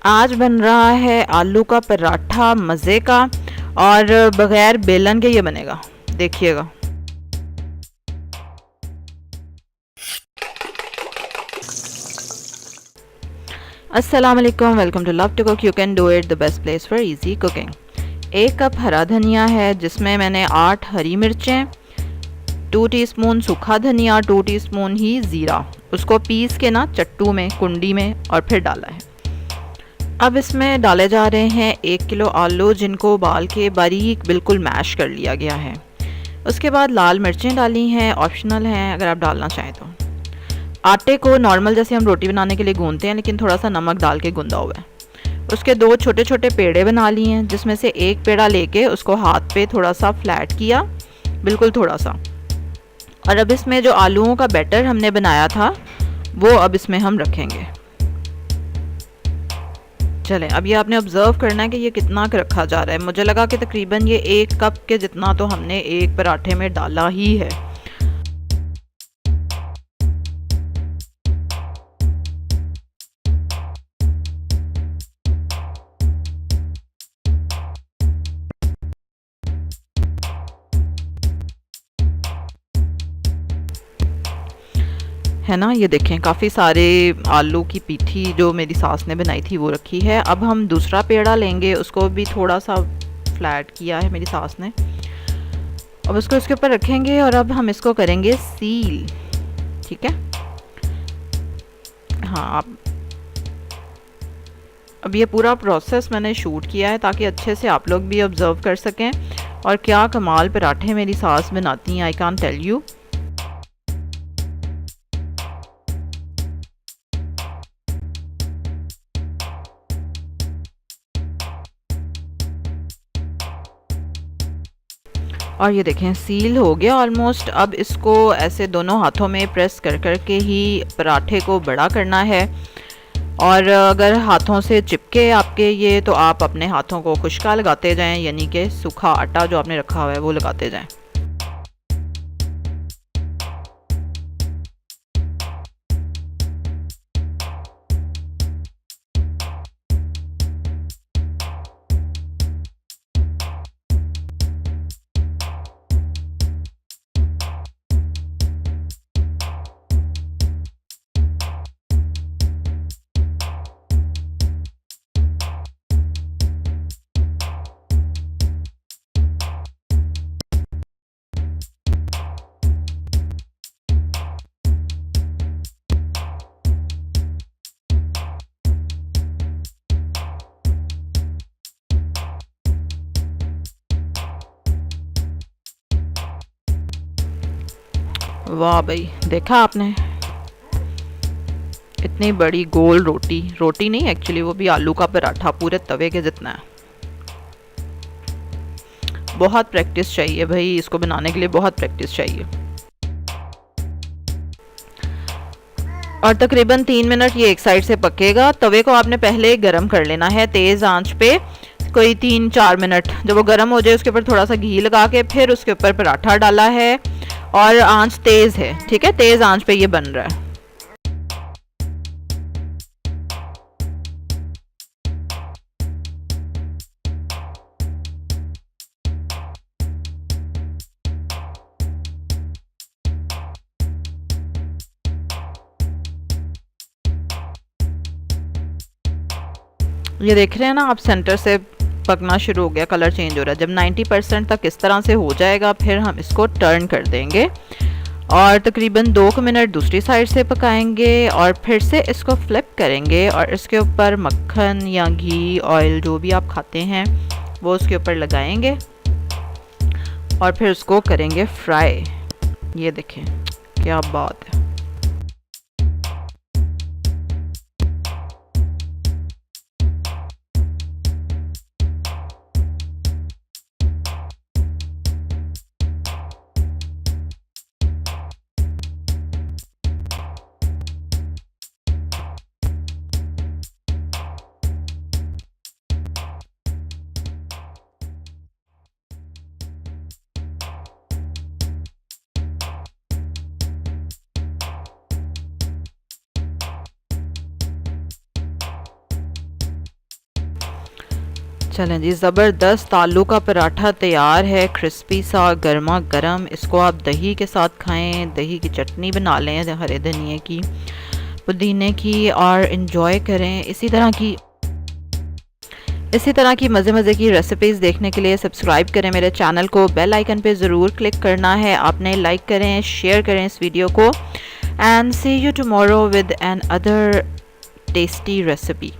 आज बन रहा है आलू का पराठा मज़े का, और बगैर बेलन के ये बनेगा, देखिएगा। अस्सलाम वालेकुम, welcome to love to cook. You can do it, the best place for easy cooking. 1 cup हरा धनिया है, जिसमें मैंने 8 हरी मिर्चें, 2 टीस्पून सूखा धनिया, 2 टीस्पून ही ज़ीरा, उसको पीस के ना चट्टू में, कुंडी में, और फिर डाला है। अब इसमें डाले जा रहे हैं 1 किलो आलू, जिनको उबाल के बारीक बिल्कुल मैश कर लिया गया है। उसके बाद लाल मिर्चें डाली हैं, ऑप्शनल हैं अगर आप डालना चाहें तो। आटे को नॉर्मल जैसे हम रोटी बनाने के लिए गूंथते हैं, लेकिन थोड़ा सा नमक डाल के गूंदा हुआ है। उसके 2 छोटे छोटे पेड़े बना लिए हैं, जिसमें से एक पेड़ा लेके उसको हाथ पे थोड़ा सा फ्लैट किया, बिल्कुल थोड़ा सा। और अब इसमें जो आलूओं का बैटर हमने बनाया था वो अब इसमें हम रखेंगे। चलें, अब ये आपने ऑब्ज़र्व करना है कि ये कितना रखा जा रहा है। मुझे लगा कि तकरीबन ये 1 कप के जितना तो हमने एक पराठे में डाला ही है। है ना, ये देखें काफ़ी सारे आलू की पीठी जो मेरी सास ने बनाई थी वो रखी है। अब हम दूसरा पेड़ा लेंगे, उसको भी थोड़ा सा फ्लैट किया है मेरी सास ने। अब उसको इसके ऊपर रखेंगे और अब हम इसको करेंगे सील। ठीक है, हाँ। अब ये पूरा प्रोसेस मैंने शूट किया है ताकि अच्छे से आप लोग भी ऑब्ज़र्व कर सकें। और क्या कमाल पराठे मेरी सास बनाती हैं, आई कांट टेल यू। और ये देखें सील हो गया ऑलमोस्ट। अब इसको ऐसे दोनों हाथों में प्रेस कर कर के ही पराठे को बड़ा करना है। और अगर हाथों से चिपके आपके ये, तो आप अपने हाथों को खुश्का लगाते जाएं, यानी कि सूखा आटा जो आपने रखा हुआ है वो लगाते जाएं। वाह भाई, देखा आपने, इतनी बड़ी गोल रोटी, रोटी नहीं एक्चुअली, वो भी आलू का पराठा पूरे तवे के जितना है। बहुत प्रैक्टिस चाहिए भाई, इसको बनाने के लिए बहुत प्रैक्टिस चाहिए। और तकरीबन 3 मिनट ये एक साइड से पकेगा। तवे को आपने पहले गरम कर लेना है तेज़ आंच पे, कोई 3-4 मिनट। जब वो गरम हो जाए उसके ऊपर थोड़ा सा घी लगा के फिर उसके ऊपर पराठा डाला है, और आंच तेज़ है। ठीक है, तेज़ आंच पे ये बन रहा है। ये देख रहे हैं ना आप, सेंटर से पकना शुरू हो गया, कलर चेंज हो रहा है। जब 90% तक इस तरह से हो जाएगा फिर हम इसको टर्न कर देंगे और तकरीबन 2 मिनट दूसरी साइड से पकाएंगे, और फिर से इसको फ्लिप करेंगे और इसके ऊपर मक्खन या घी, ऑयल जो भी आप खाते हैं वो उसके ऊपर लगाएंगे और फिर उसको करेंगे फ्राई। ये देखें क्या बात है। चलें जी, ज़बरदस्त आलू का पराठा तैयार है, क्रिस्पी सा गर्मा गर्म। इसको आप दही के साथ खाएं, दही की चटनी बना लें हरे धनिए की, पुदीने की, और इन्जॉय करें। इसी तरह की मज़े की रेसिपीज़ देखने के लिए सब्सक्राइब करें मेरे चैनल को। बेल आइकन पे ज़रूर क्लिक करना है आपने। लाइक करें, शेयर करें इस वीडियो को। And see you tomorrow with another tasty recipe.